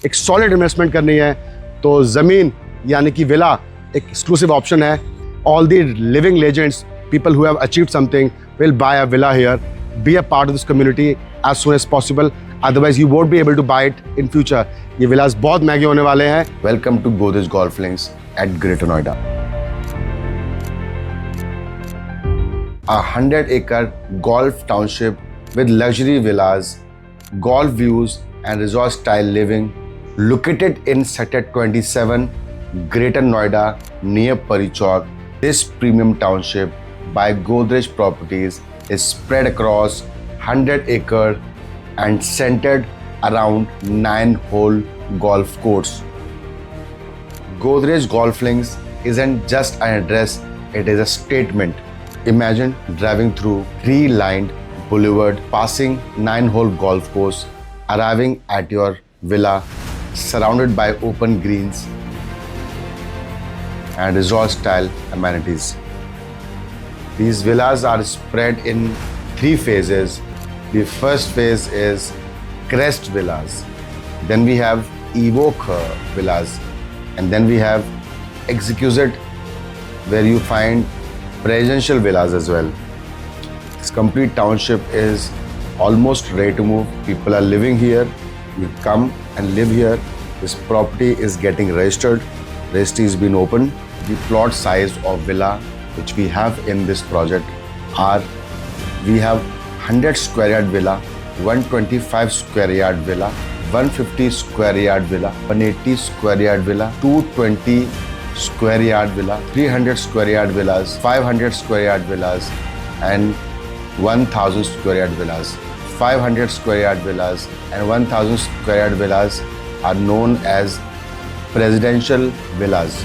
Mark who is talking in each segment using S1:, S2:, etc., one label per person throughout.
S1: एक solid investment करनी है तो ज़मीन यानी कि विला एक एक्सक्लूसिव ऑप्शन है। All the living legends, people who have achieved something will buy a villa here, be a part of this community as soon as possible, otherwise you won't be able to buy it in future. ये villas बहुत महंगे होने वाले हैं।
S2: Welcome to Godrej Golf Links at Greater Noida. A 100-acre golf township with luxury villas, golf views and resort-style living, located in Sector 27, Greater Noida, near Pari Chowk. This premium township by Godrej Properties is spread across 100-acre and centered around 9-hole golf course. Godrej Golf Links isn't just an address, it is a statement. Imagine driving through tree-lined boulevard, passing 9-hole golf course, arriving at your villa surrounded by open greens and resort-style amenities. These villas are spread in 3 phases. The first phase is Crest Villas. Then we have Evoque Villas. And then we have Exquisite, where you find presidential villas as well. This complete township is almost ready to move. People are living here. You come and live here. This property is getting registered. Registry has been opened. The plot size of villa which we have in this project are, we have 100 square yard villa, 125 square yard villa, 150 square yard villa, 180 square yard villa, 220 square yard villa, 300 square yard villas, 500 square yard villas and 1000 square yard villas. 500 square yard villas and 1000 square yard villas are known as presidential villas,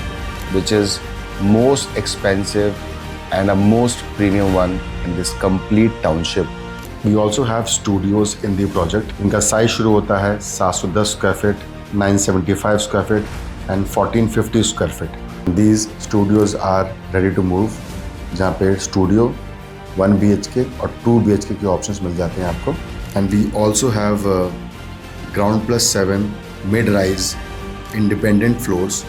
S2: which is most expensive and a most premium one in this complete township. We also have studios in the project. इनका size शुरू होता है 710 square feet, 975 square feet and 1450 square feet. These studios are ready to move, जहाँ पे studio 1 BHK और 2 BHK के options मिल जाते हैं आपको. And we also have ground plus 7 mid-rise independent floors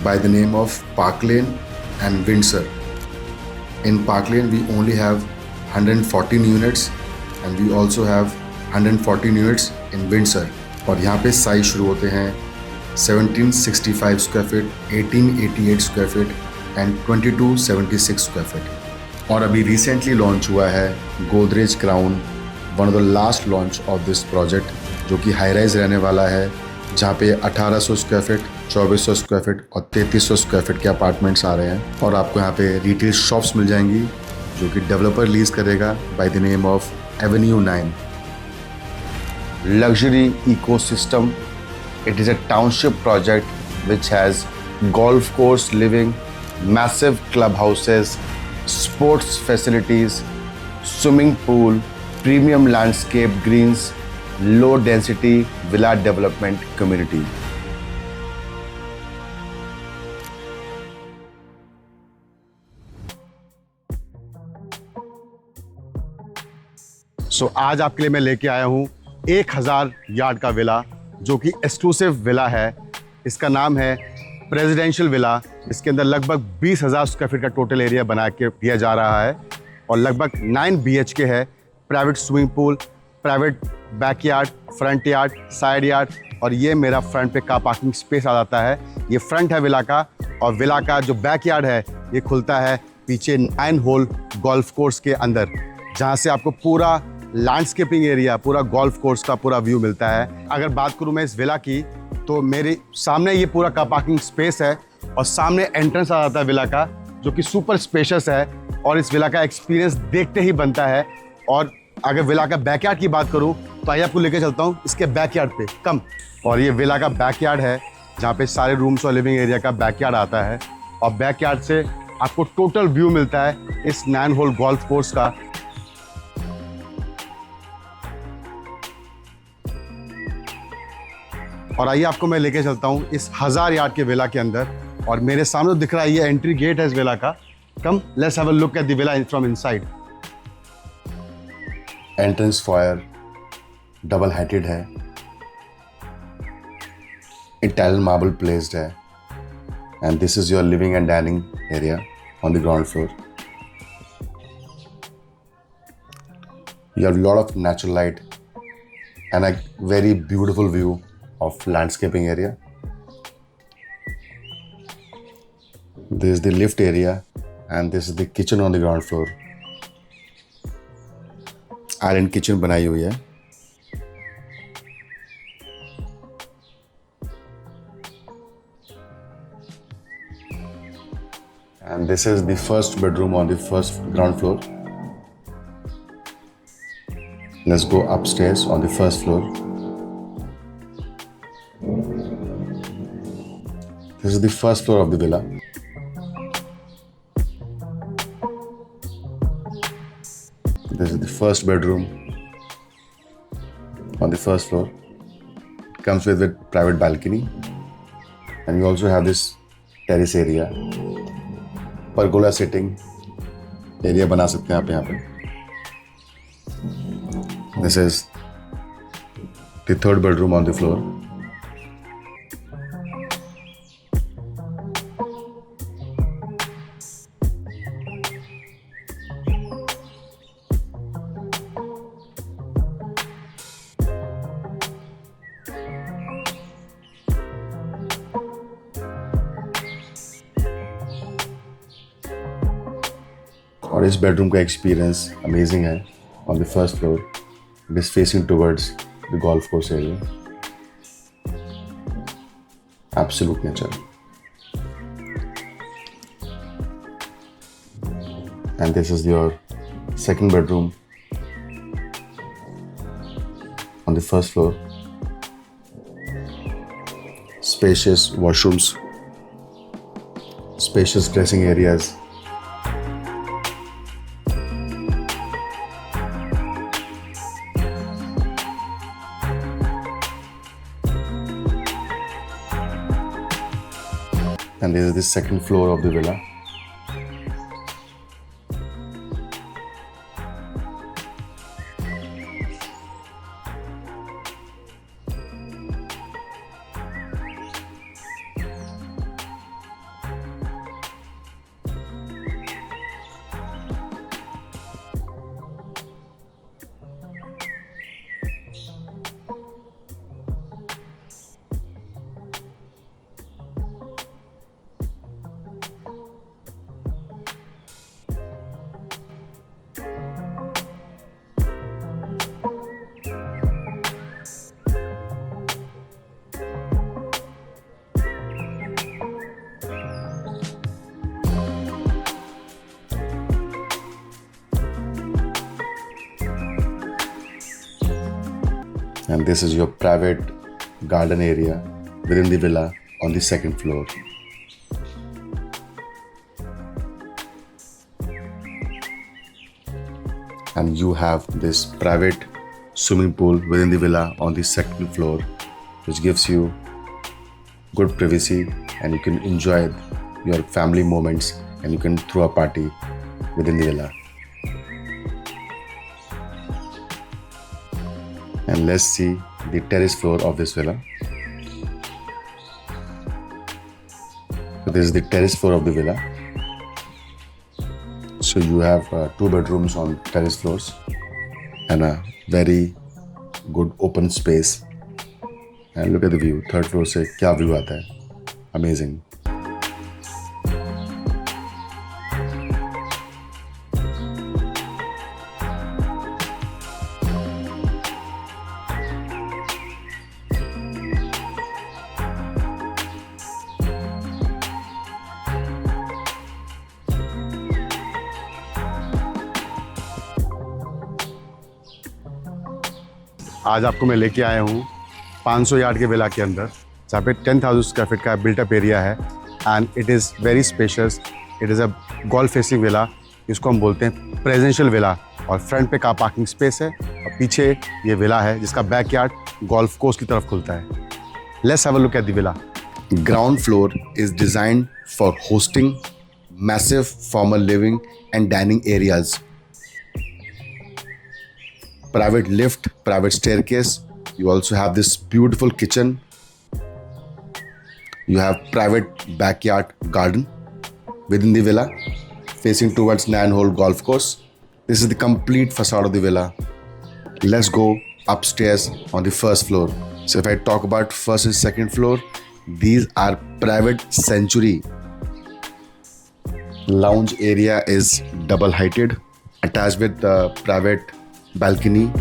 S2: by the name of Park Lane and Windsor. In Park Lane we only have 114 units and we also have 114 units in Windsor. और यहाँ पे size शुरू होते हैं 1765 square feet, 1888 square feet and 2276 square feet. और अभी recently launch हुआ है Godrej crown, one of the last launch of this project, जो कि हाई राइज रहने वाला है, जहाँ पे 1800 स्क्वायर फीट, 2400 स्क्वायर फीट और 3300 स्क्वायर फीट के अपार्टमेंट्स आ रहे हैं. और आपको यहाँ पे रिटेल शॉप्स मिल जाएंगी जो कि डेवलपर लीज करेगा by the name of Avenue 9. Luxury ecosystem. It is a township project which has golf course living, massive clubhouses, sports facilities, swimming pool, premium landscape greens, low density villa development community.
S1: आज आपके लिए मैं लेके आया हूँ 1000 yard का villa, जो कि एक्सक्लूसिव विला है. इसका नाम है प्रेसिडेंशियल विला. इसके अंदर लगभग 20,000 स्क्वायर फीट का टोटल एरिया बना के दिया जा रहा है और लगभग 9 BHK है. Private swimming pool, private backyard, front yard, side yard और ये मेरा फ्रंट पे कार पार्किंग स्पेस आ जाता है. ये फ्रंट है विला का और विला का जो बैकयार्ड है ये खुलता है पीछे 9 होल गोल्फ कोर्स के अंदर, जहाँ से आपको पूरा लैंडस्केपिंग एरिया, पूरा गोल्फ कोर्स का पूरा व्यू मिलता है. अगर बात करूं मैं इस विला की, तो मेरे सामने ये पूरा कार पार्किंग स्पेस है और सामने एंट्रेंस आ जाता है विला का, जो कि सुपर स्पेशियस है और इस विला का एक्सपीरियंस देखते ही बनता है. और अगर विला का बैकयार्ड की बात करूं तो आइए आपको लेके चलता हूं इसके बैकयार्ड पे. कम. और ये विला का बैकयार्ड है, जहाँ पे सारे रूम्स और लिविंग एरिया का बैकयार्ड आता है और बैकयार्ड से आपको टोटल व्यू मिलता है इस 9 होल गोल्फ कोर्स का. और आइए आपको मैं लेके चलता हूँ इस 1000 यार्ड के विला के अंदर. और मेरे सामने दिख रहा है ये एंट्री गेट है इस विला का. Come, let's have a look at the villa from inside.
S2: Entrance foyer double heighted है. Italian marble placed है. And this is your living and dining area on the ground floor. You have a lot of natural light and a very beautiful view of landscaping area. This is the lift area and this is the kitchen on the ground floor. Island kitchen बनाई हुई है. And this is the first bedroom on the first ground floor. Let's go upstairs on the first floor. This is the first floor of the villa. This is the first bedroom on the first floor. It comes with a private balcony. And you also have this terrace area. Pergola sitting area बना सकते हैं आप यहाँ पे. This is the third bedroom on the floor. और इस bedroom का experience amazing है. On the first floor it is facing towards the golf course area. Absolute nature. And this is your second bedroom on the first floor. Spacious washrooms, spacious dressing areas. And this is the second floor of the villa. And this is your private garden area within the villa on the second floor. And you have this private swimming pool within the villa on the second floor, which gives you good privacy and you can enjoy your family moments and you can throw a party within the villa. And let's see the terrace floor of this villa. So this is the terrace floor of the villa. So you have 2 bedrooms on terrace floors and a very good open space. And look at the view. Third floor से क्या view आता है? Amazing.
S1: आज आपको मैं लेके आया हूँ 500 यार्ड के विला के अंदर, जहाँ पे 10,000 स्क्वायर फीट का बिल्टअप एरिया है and it is very spacious. It is a golf facing villa. इसको हम बोलते हैं प्रेजेंशियल विला. और फ्रंट पे कार पार्किंग स्पेस है और पीछे ये विला है जिसका बैकयार्ड गोल्फ कोर्स की तरफ खुलता है. Let's have a look at the villa.
S2: Ground floor is designed for hosting massive formal living and dining areas. Private lift, private staircase. You also have this beautiful kitchen You have private backyard garden within the villa, facing towards 9-hole golf course. This is the complete facade of the villa. Let's go upstairs on the first floor. So if I talk about first and second floor, these are private sanctuary. Lounge area is double heighted, attached with the private balcony.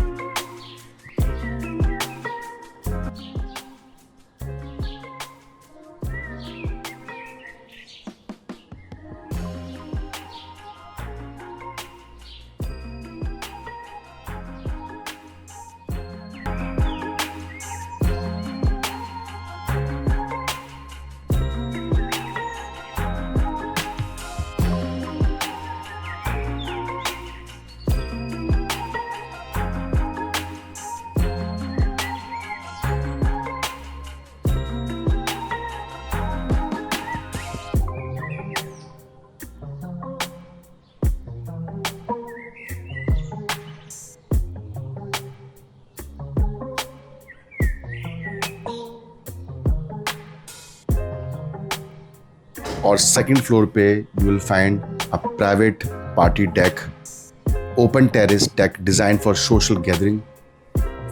S2: और second floor पे you will find a private party deck, open terrace deck designed for social gathering,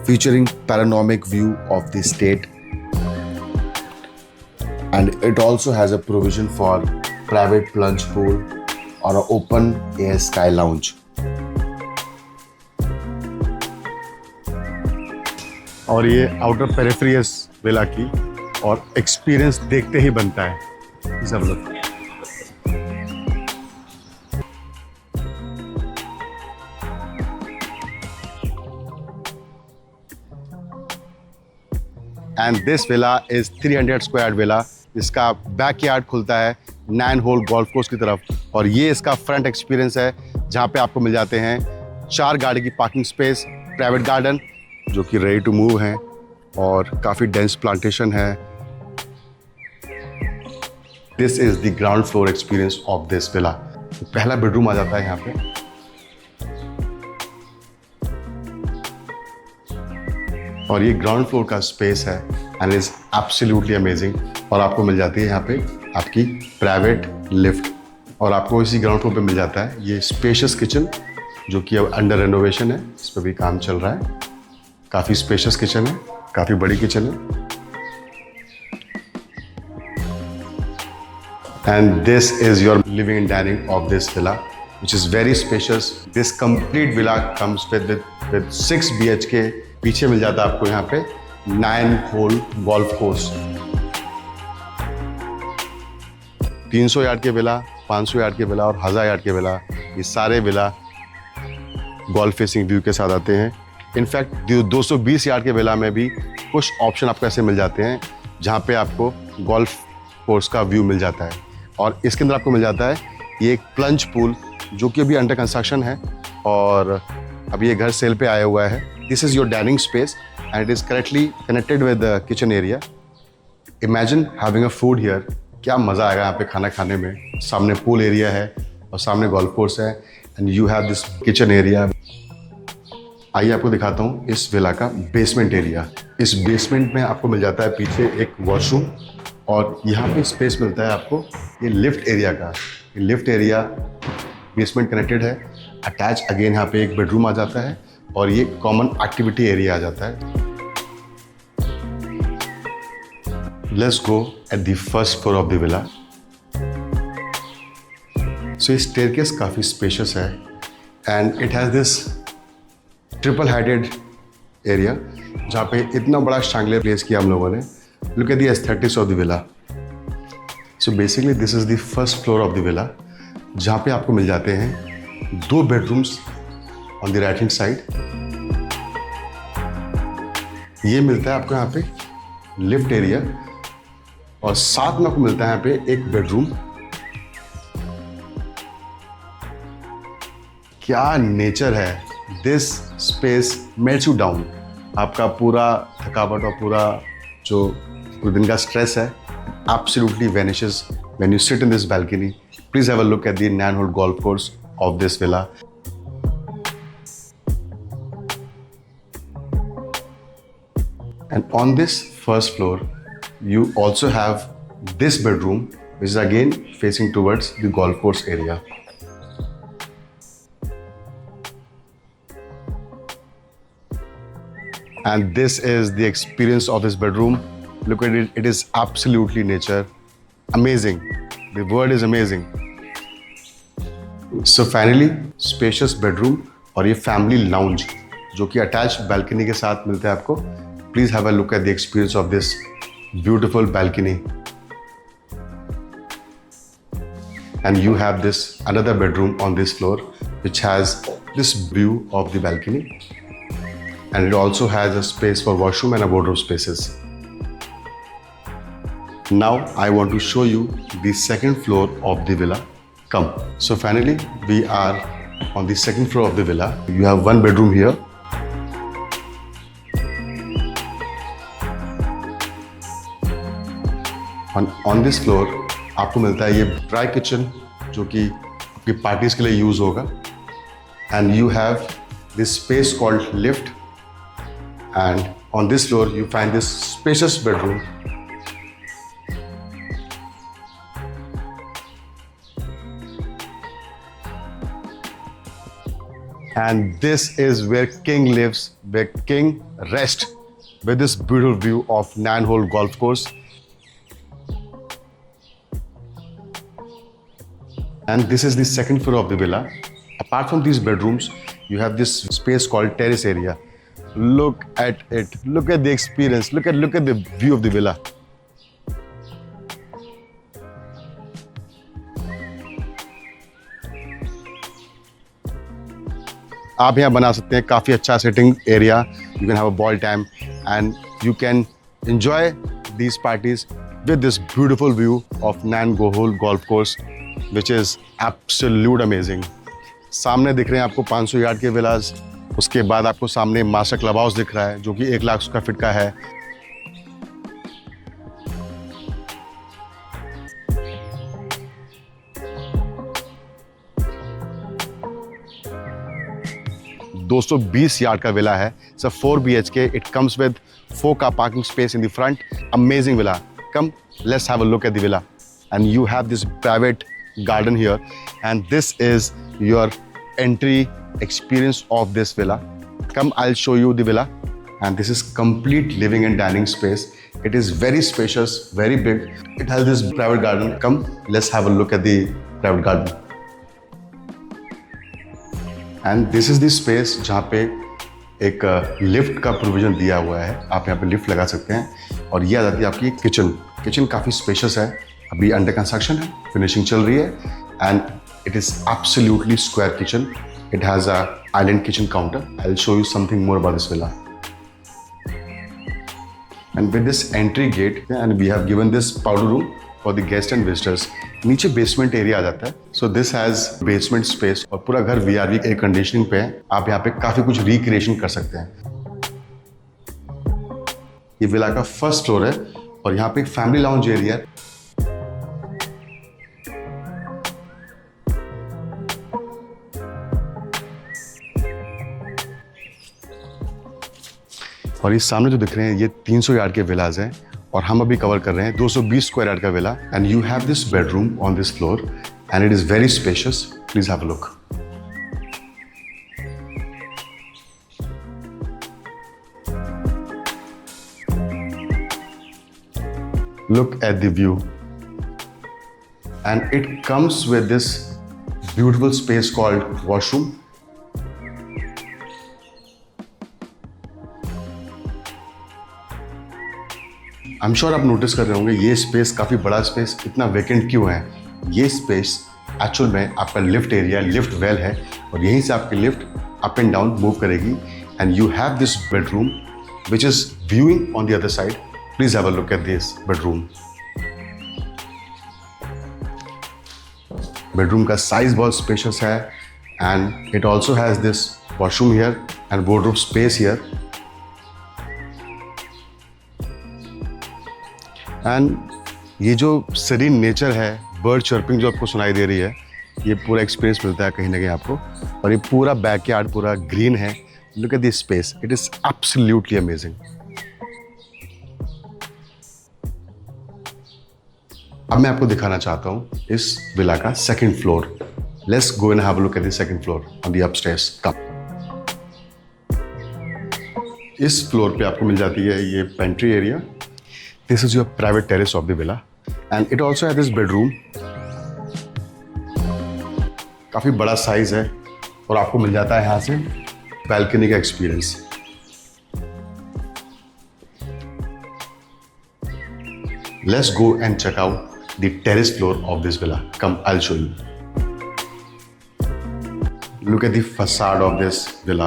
S2: featuring panoramic view of the state, and it also has a provision for private plunge pool or an open air sky lounge.
S1: और ये outer periphery है इस villa की, और experience देखते ही बनता है सब लोग। And this villa is 300 square villa. इसका बैकयार्ड खुलता है 9-होल गोल्फ कोर्स की तरफ, और ये इसका फ्रंट एक्सपीरियंस है जहाँ पे आपको मिल जाते हैं 4 गाड़ी की पार्किंग स्पेस, प्राइवेट गार्डन जो कि रेडी टू मूव हैं, और काफ़ी डेंस प्लांटेशन है। This is the ground floor experience of this villa. पहला बेडरूम आ जाता है यहाँ पे, और ये ग्राउंड फ्लोर का स्पेस है एंड इज एब्सोल्युटली अमेजिंग। और आपको मिल जाती है यहाँ पे आपकी प्राइवेट लिफ्ट, और आपको इसी ग्राउंड फ्लोर पे मिल जाता है ये स्पेशियस किचन जो कि अब अंडर रेनोवेशन है, इस पर भी काम चल रहा है। काफ़ी स्पेशियस किचन है, काफ़ी बड़ी किचन है। And this is your living and dining of this villa, which is very spacious. This complete villa comes with 6 BHK. पीछे मिल जाता है आपको यहाँ पे 9-होल गोल्फ कोर्स। 300 यार्ड के विला, 500 यार्ड के विला और 1000 यार्ड के विला, ये सारे विला गोल्फ फेसिंग व्यू के साथ आते हैं। इनफैक्ट 220 यार्ड के विला में भी कुछ ऑप्शन आपको ऐसे मिल जाते हैं जहाँ पे आपको गोल्फ कोर्स का व्यू मिल जाता है। और इसके अंदर आपको मिल जाता है ये एक प्लंज पूल जो कि अभी अंडर कंस्ट्रक्शन है, और अभी ये घर सेल पे आया हुआ है। This is your dining space and it is correctly connected with the kitchen area. Imagine having a food here, क्या मज़ा आएगा यहाँ पे खाना खाने में। सामने पूल एरिया है और सामने गोल्फ कोर्स है, and you have this kitchen area. आइए आपको दिखाता हूँ इस विला का बेसमेंट एरिया। इस बेसमेंट में आपको मिल जाता है पीछे एक वॉशरूम, और यहाँ पे स्पेस मिलता है आपको ये लिफ्ट एरिया का। ये लिफ्ट एरिया बेसमेंट कनेक्टेड है, अटैच अगेन यहाँ पे एक बेडरूम आ जाता है, और ये कॉमन एक्टिविटी एरिया आ जाता है। Let's go at the first floor of the villa. So ये स्टेयरकेस काफ़ी स्पेशियस है and it has this triple heighted area जहाँ पे इतना बड़ा शांगलियर प्लेस किया हम लोगों ने। Look at the aesthetics of the villa. So basically this is the first floor of the villa, जहाँ पे आपको मिल जाते हैं 2 bedrooms on the right hand side. ये मिलता है आपको यहाँ पे लिफ्ट एरिया, और साथ में आपको मिलता है यहाँ पे एक बेडरूम। क्या नेचर है! This space melts you down. आपका पूरा थकावट और पूरा जो दिन का स्ट्रेस है absolutely vanishes when you sit in this balcony. Please have a look at the 9-hole golf course of this villa. And on this first floor, you also have this bedroom, which is again facing towards the golf course area. And this is the experience of this bedroom. Look at it, it is absolutely nature. Amazing. The word is amazing. So finally, spacious bedroom और ये family lounge जो कि attached balcony के साथ मिलता है आपको. Please have a look at the experience of this beautiful balcony. And you have this another bedroom on this floor which has this view of the balcony. And it also has a space for washroom and a wardrobe spaces. Now I want to show you the second floor of the villa. Come. So finally we are on the second floor of the villa. You have one bedroom here. On this floor आपको मिलता है ये dry kitchen जो कि आपकी parties के लिए use होगा. And you have this space called lift. And on this floor, you find this spacious bedroom. And this is where King lives, where King rests, with this beautiful view of 9-hole golf course. And this is the second floor of the villa. Apart from these bedrooms, you have this space called terrace area. Look at it. Look at the experience. Look at the view of the villa. आप यहाँ बना सकते हैं काफ़ी अच्छा sitting area. You can have a ball time and you can enjoy these parties with this beautiful view of 9-hole golf course, which is absolute amazing. सामने दिख रहे हैं आपको 500 यार्ड के विलास. उसके बाद आपको सामने मास्टर क्लब हाउस दिख रहा है जो कि 1 लाख स्क्वायर फीट का है. $220 यार्ड का विला है. It's a 4 BHK. It comes with 4 car parking space in the front. Amazing villa. Come, let's have a look at the villa. And you have this private garden here. And this is your entry experience of this villa. Come, I'll show you the villa. And this is complete living and dining space. It is very spacious, very big. It has this private garden. Come, let's have a look at the private garden. And this is the space जहाँ पे एक lift का provision दिया हुआ है. आप यहाँ पे लिफ्ट लगा सकते हैं. और ये आ जाती है आपकी किचन. किचन काफ़ी स्पेशियस है. अभी अंडर कंस्ट्रक्शन है, फिनिशिंग चल रही है. And it is absolutely square kitchen. It has a island kitchen counter. I'll show you something more about this villa. And with this entry gate, and we have given this powder room for the guests and visitors. नीचे basement area आ जाता है. So this has basement space और पूरा घर VRV air conditioning पे है. आप यहाँ पे काफी कुछ रिक्रिएशन कर सकते हैं. ये विला का फर्स्ट फ्लोर है और यहाँ पे एक फैमिली लाउंज एरिया है. और ये सामने जो दिख रहे हैं ये 300 यार्ड के विलाज हैं और हम अभी कवर कर रहे हैं 220 स्क्वायर यार्ड का villa. And you have this bedroom on this floor and it is very spacious. Please have a look. Look at the view. And it comes with this beautiful space called washroom. I'm sure आप notice कर रहे होंगे ये space काफ़ी बड़ा space इतना vacant क्यों है. ये स्पेस एक्चुअल में आपका लिफ्ट एरिया, लिफ्ट वेल है और यहीं से आपकी lift up and down move करेगी. And you have this bedroom which is viewing on the other side. Please have a look at this bedroom. Bedroom का size बहुत स्पेशियस है and it also has this washroom here and wardrobe space here. And ये जो serene nature है, bird chirping जो आपको सुनाई दे रही है, ये पूरा एक्सपीरियंस मिलता है कहीं ना कहीं आपको. और ये पूरा बैकयार्ड पूरा ग्रीन है. Look at this space, it is absolutely amazing. अब मैं आपको दिखाना चाहता हूँ इस विला का second floor. Let's go and have a look at the second floor on the upstairs. Come. इस फ्लोर पे आपको मिल जाती है ये pantry area. This is your private terrace of the villa and it also has this bedroom. काफ़ी बड़ा size है और आपको मिल जाता है यहाँ से बैल्कनी का experience. Let's go and check out the terrace floor of this villa. Come, I'll show you. Look at the facade of this villa.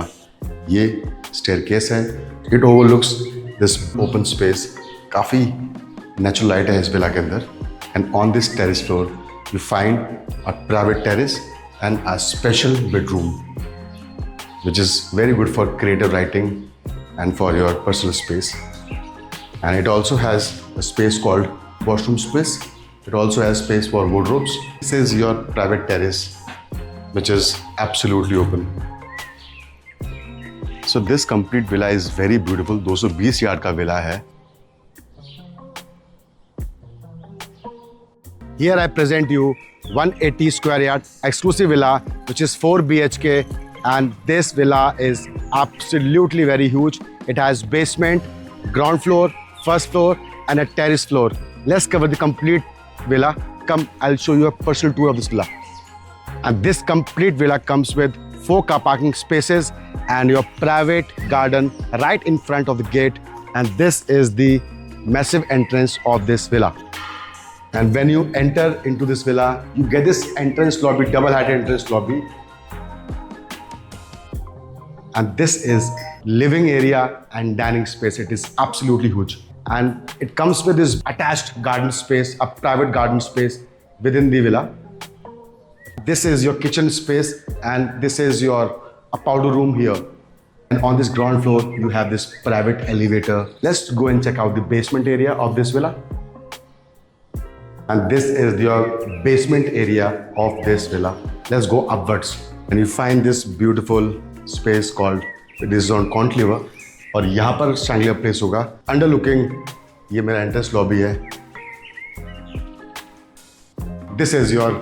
S1: ये staircase है. It overlooks this open space. काफ़ी natural light है इस villa के अंदर. And on this terrace floor, you find a private terrace and a special bedroom, which is very good for creative writing and for your personal space. And it also has a space called washroom space. It also has space for wardrobes. This is your private terrace, which is absolutely open. So this complete villa is very beautiful. 220 yard का villa है. Here I present you 180 square yard exclusive villa, which is 4 BHK, and this villa is absolutely very huge. It has basement, ground floor, first floor and a terrace floor. Let's cover the complete villa. Come, I'll show you a personal tour of this villa. And this complete villa comes with 4 car parking spaces and your private garden right in front of the gate. And this is the massive entrance of this villa. And when you enter into this villa, you get this entrance lobby, double-heighted entrance lobby. And this is living area and dining space. It is absolutely huge. And it comes with this attached garden space, a private garden space within the villa. This is your kitchen space and this is your powder room here. And on this ground floor, you have this private elevator. Let's go and check out the basement area of this villa. And this is your basement area of this villa. Let's go upwards. And you find this beautiful space called, this is on cantilever. और यहाँ पर शैंगलियर place होगा. Under looking ये मेरा entrance lobby है. This is your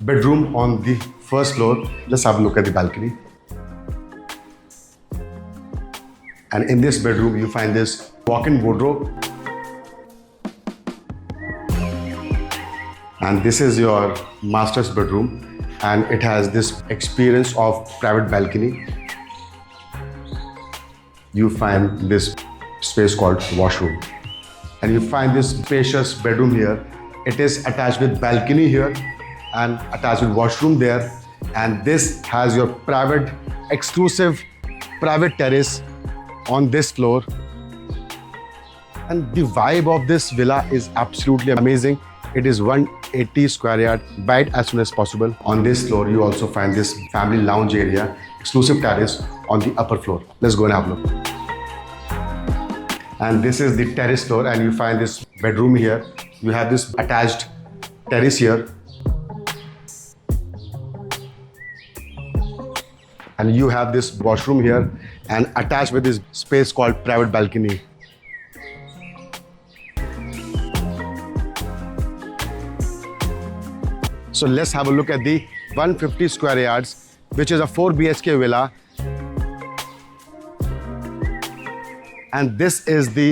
S1: bedroom on the first floor. Just have a look at the balcony. And in this bedroom you find this walk-in wardrobe. And this is your master's bedroom and it has this experience of private balcony. You find this space called washroom and you find this spacious bedroom here. It is attached with balcony here and attached with washroom there, and this has your private exclusive private terrace on this floor. And the vibe of this villa is absolutely amazing. It is 180 square yard. Buy it as soon as possible. On this floor, you also find this family lounge area, exclusive terrace on the upper floor. Let's go and have a look. And this is the terrace floor, and you find this bedroom here. You have this attached terrace here. And you have this washroom here, and attached with this space called private balcony. So let's have a look at the 150 square yards, which is a 4 BHK villa. And this is the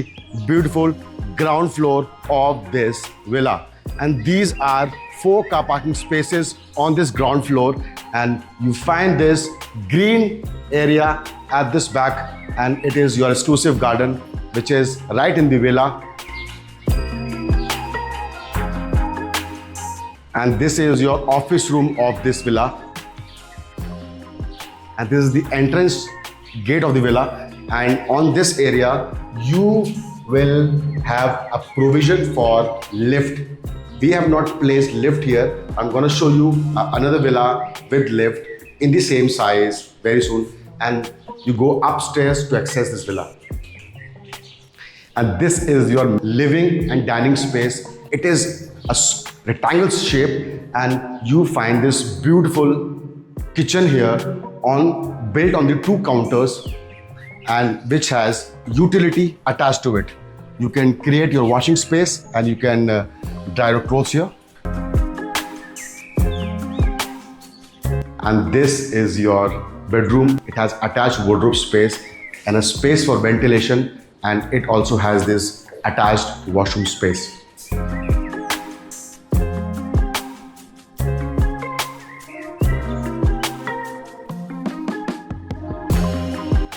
S1: beautiful ground floor of this villa. And these are 4 car parking spaces on this ground floor. And you find this green area at this back, and it is your exclusive garden, which is right in the villa. And this is your office room of this villa. And this is the entrance gate of the villa. And on this area, you will have a provision for lift. We have not placed lift here. I'm going to show you another villa with lift in the same size very soon. And you go upstairs to access this villa. And this is your living and dining space. It is a rectangle shape, and you find this beautiful kitchen here built on the 2 counters, and which has utility attached to it. You can create your washing space and you can dry your clothes here. And this is your bedroom. It has attached wardrobe space and a space for ventilation, and it also has this attached washroom space.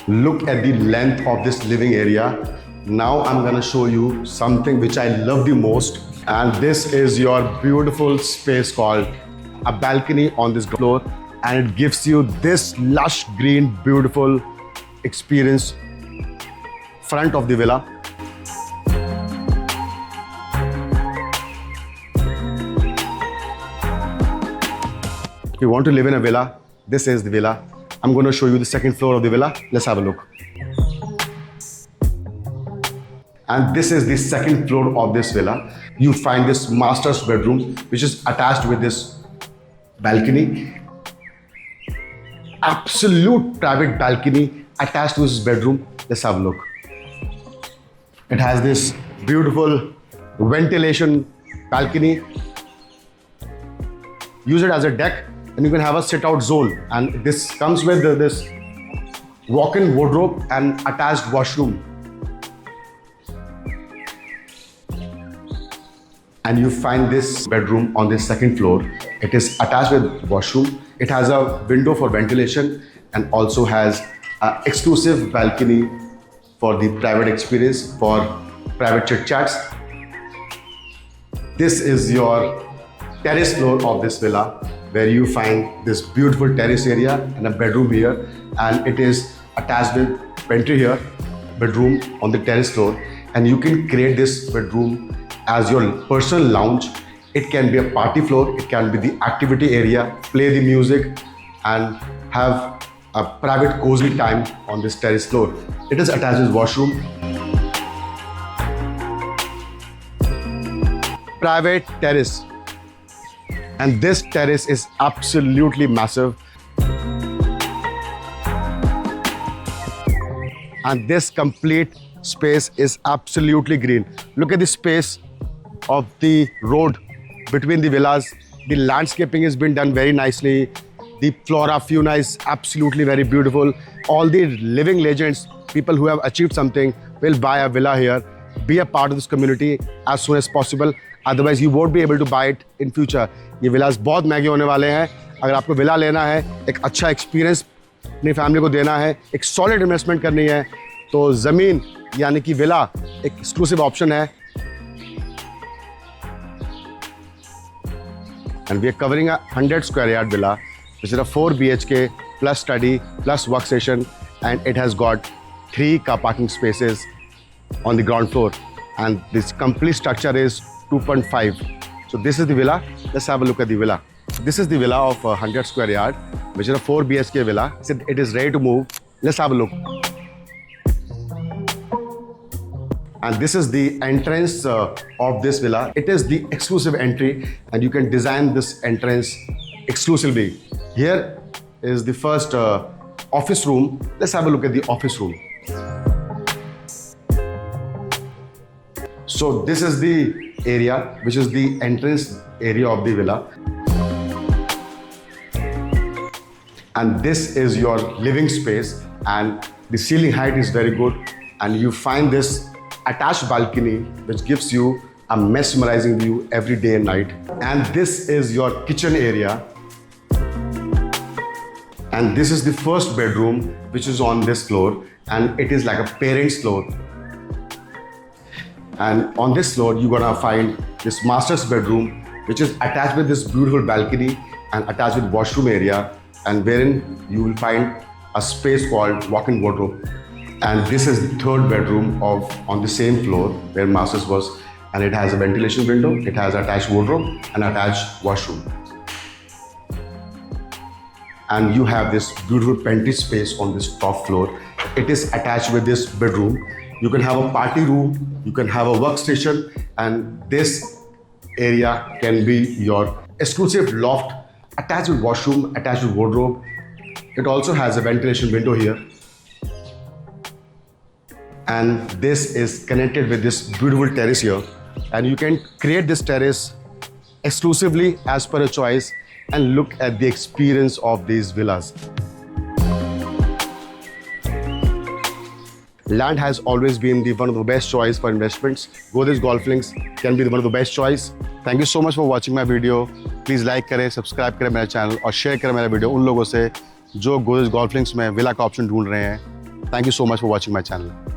S1: Look at the length of this living area. Now I'm gonna show you something which I love the most, and this is your beautiful space called a balcony on this floor, and it gives you this lush green beautiful experience front of the villa. If you want to live in a villa, this is the villa. I'm going to show you the second floor of the villa. Let's have a look. And this is the second floor of this villa. You find this master's bedroom, which is attached with this balcony. Absolute private balcony attached to this bedroom. Let's have a look. It has this beautiful ventilation balcony. Use it as a deck, and you can have a sit-out zone. And this comes with this walk-in wardrobe and attached washroom. And you find this bedroom on the second floor. It is attached with washroom. It has a window for ventilation and also has an exclusive balcony for the private experience, for private chit-chats. This is your terrace floor of this villa, where you find this beautiful terrace area and a bedroom here, and it is attached with pantry here, bedroom on the terrace floor, and you can create this bedroom as your personal lounge. It can be a party floor, it can be the activity area, play the music and have a private cozy time on this terrace floor. It is attached with washroom. Private terrace. And this terrace is absolutely massive. And this complete space is absolutely green. Look at the space of the road between the villas. The landscaping has been done very nicely. The flora fauna is absolutely very beautiful. All the living legends, people who have achieved something, will buy a villa here. Be a part of this community as soon as possible. Otherwise, you won't be able to buy it in future. ये villas बहुत महंगे होने वाले हैं. अगर आपको villa लेना है, एक अच्छा experience अपनी family को देना है, एक solid investment करनी है, तो ज़मीन यानी कि villa एक exclusive option है. And we are covering a 100 square yard villa, which is a 4 BHK plus study plus workstation, and it has got 3 car parking spaces on the ground floor, and this complete structure is 2.5. So this is the villa. Let's have a look at the villa. This is the villa of 100 square yard, which is a 4 BHK villa. So it is ready to move. Let's have a look. And this is the entrance of this villa. It is the exclusive entry, and you can design this entrance exclusively. Here is the first office room. Let's have a look at the office room. So this is the area, which is the entrance area of the villa. And this is your living space, and the ceiling height is very good. And you find this attached balcony, which gives you a mesmerizing view every day and night. And this is your kitchen area. And this is the first bedroom, which is on this floor, and it is like a parent's floor. And on this floor, you're gonna find this master's bedroom, which is attached with this beautiful balcony and attached with washroom area, and wherein you will find a space called walk-in wardrobe. And this is the third bedroom on the same floor where master's was, and it has a ventilation window, it has attached wardrobe and attached washroom. And you have this beautiful pantry space on this top floor. It is attached with this bedroom. You can have a party room, you can have a workstation, and this area can be your exclusive loft, attached with washroom, attached with wardrobe. It also has a ventilation window here. And this is connected with this beautiful terrace here. and you can create this terrace exclusively as per your choice, and look at the experience of these villas. Land has always been one of the best choice for investments. Godrej Golf Links can be one of the best choice. Thank you so much for watching my video. Please like करें, subscribe करें मेरा channel और share करें मेरा video उन लोगों से जो Godrej Golf Links में विला का ऑप्शन ढूंढ रहे हैं. Thank you so much for watching my channel.